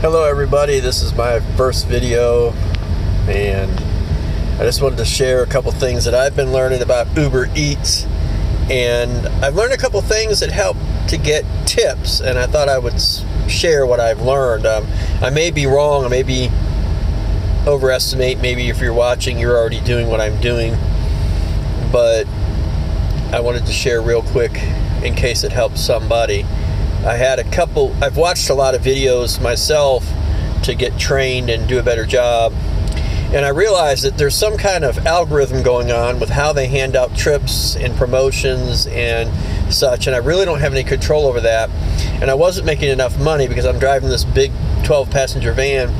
Hello everybody, this is my first video and I just wanted to share a couple things that I've been learning about Ubereats, and I've learned a couple things that help to get tips, and I thought I would share what I've learned. I may be wrong, I may be overestimate, maybe if you're watching you're already doing what I'm doing, but I wanted to share real quick in case it helps somebody. I've watched a lot of videos myself to get trained and do a better job, and I realized that there's some kind of algorithm going on with how they hand out trips and promotions and such, and I really don't have any control over that, and I wasn't making enough money because I'm driving this big 12-passenger van.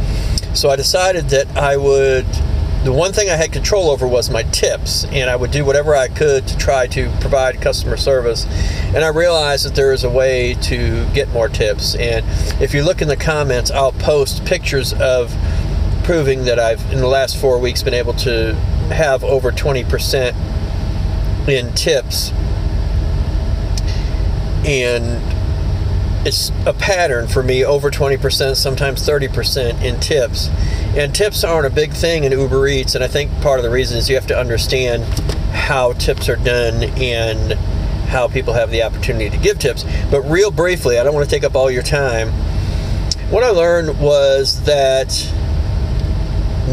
So I decided that the one thing I had control over was my tips, and I would do whatever I could to try to provide customer service. And I realized that there is a way to get more tips. And if you look in the comments, I'll post pictures of proving that I've, in the last 4 weeks, been able to have over 20% in tips. And it's a pattern for me, over 20%, sometimes 30% in tips. And tips aren't a big thing in Ubereats, and I think part of the reason is you have to understand how tips are done and how people have the opportunity to give tips. But real briefly, I don't want to take up all your time. What I learned was that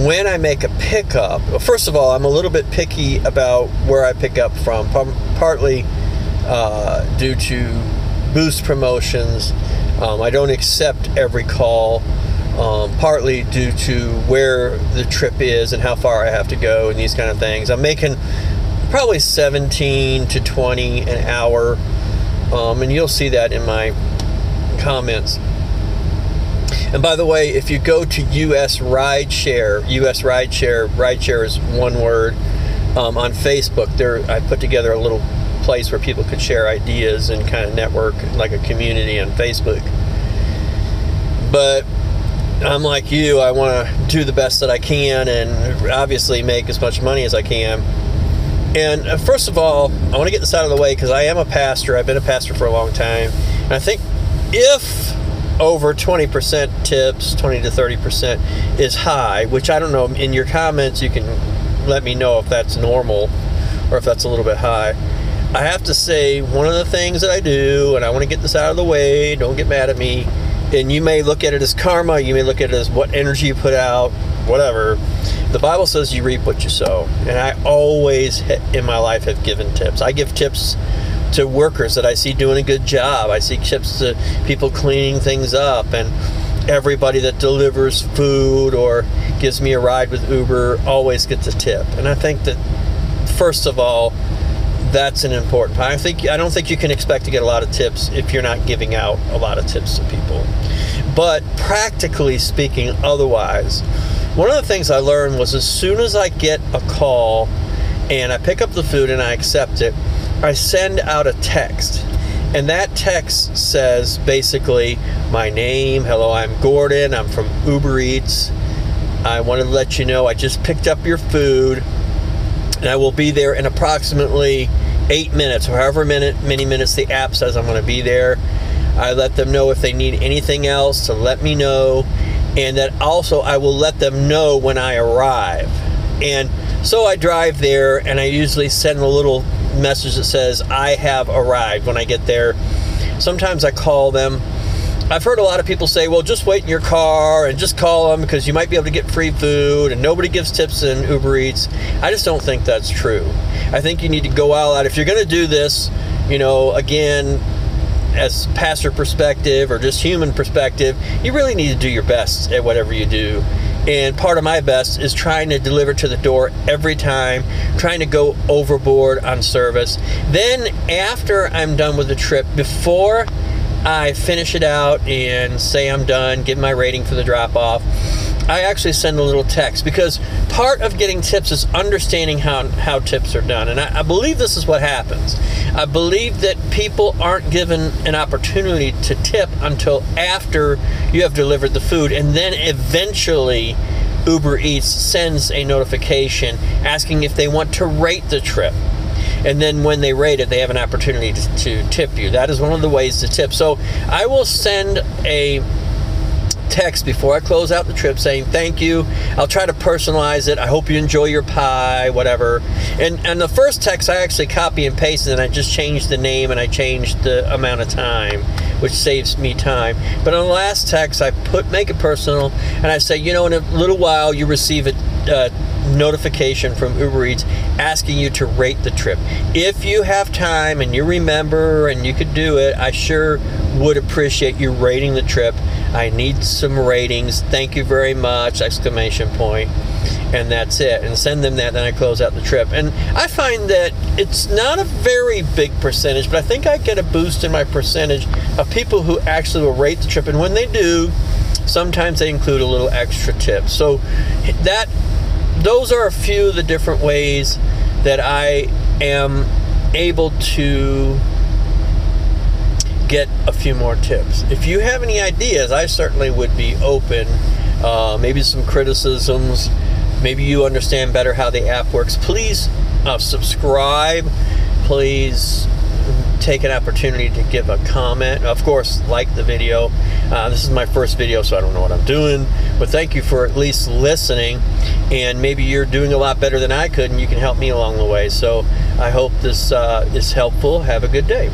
when I make a pickup, well, first of all, I'm a little bit picky about where I pick up from, partly due to boost promotions. I don't accept every call, partly due to where the trip is and how far I have to go and these kind of things. I'm making probably 17 to 20 an hour, and you'll see that in my comments. And by the way, if you go to US Rideshare, rideshare is one word, on Facebook, I put together a little place where people could share ideas and kind of network like a community on Facebook. But I'm like you, I want to do the best that I can and obviously make as much money as I can. And first of all, I want to get this out of the way because I am a pastor. I've been a pastor for a long time, and I think if over 20% tips, 20 to 30% is high, which I don't know, in your comments you can let me know if that's normal or if that's a little bit high. I have to say, one of the things that I do, and I want to get this out of the way, don't get mad at me, and you may look at it as karma, you may look at it as what energy you put out, whatever. The Bible says you reap what you sow, and I always in my life have given tips. I give tips to workers that I see doing a good job. I see tips to people cleaning things up, and everybody that delivers food or gives me a ride with Uber always gets a tip. And I think that, first of all, that's an important part. I don't think you can expect to get a lot of tips if you're not giving out a lot of tips to people. But practically speaking, otherwise, one of the things I learned was as soon as I get a call and I pick up the food and I accept it, I send out a text. And that text says basically my name, hello, I'm Gordon, I'm from Ubereats. I wanted to let you know I just picked up your food, and I will be there in approximately 8 minutes, or however many minutes the app says I'm going to be there. I let them know if they need anything else to let me know, and that also I will let them know when I arrive. And so I drive there, and I usually send a little message that says I have arrived when I get there. Sometimes I call them. I've heard a lot of people say, well, just wait in your car and just call them because you might be able to get free food, and nobody gives tips in Ubereats. I just don't think that's true. I think you need to go all out. If you're going to do this, you know, again, as pastor perspective or just human perspective, you really need to do your best at whatever you do. And part of my best is trying to deliver to the door every time, trying to go overboard on service. Then after I'm done with the trip, before I finish it out and say I'm done, give my rating for the drop-off, I actually send a little text, because part of getting tips is understanding how tips are done. And I believe this is what happens. I believe that people aren't given an opportunity to tip until after you have delivered the food, and then eventually Ubereats sends a notification asking if they want to rate the trip. And then when they rate it, they have an opportunity to tip you. That is one of the ways to tip. So I will send a text before I close out the trip saying thank you. I'll try to personalize it. I hope you enjoy your pie, whatever. And the first text I actually copy and pasted, and I just changed the name and I changed the amount of time, which saves me time. But on the last text, I make it personal, and I say, you know, in a little while you receive a notification from Uber Eats asking you to rate the trip. If you have time and you remember and you could do it, I sure would appreciate you rating the trip. I need some ratings. Thank you very much! Exclamation point. And that's it. And send them that, then I close out the trip. And I find that it's not a very big percentage, but I think I get a boost in my percentage of people who actually will rate the trip. And when they do, sometimes they include a little extra tip. So those are a few of the different ways that I am able to get a few more tips. If you have any ideas, I certainly would be open. Maybe some criticisms. Maybe you understand better how the app works. Please subscribe. Please take an opportunity to give a comment. Of course, like the video. This is my first video, so I don't know what I'm doing. But thank you for at least listening. And maybe you're doing a lot better than I could, and you can help me along the way. So I hope this is helpful. Have a good day.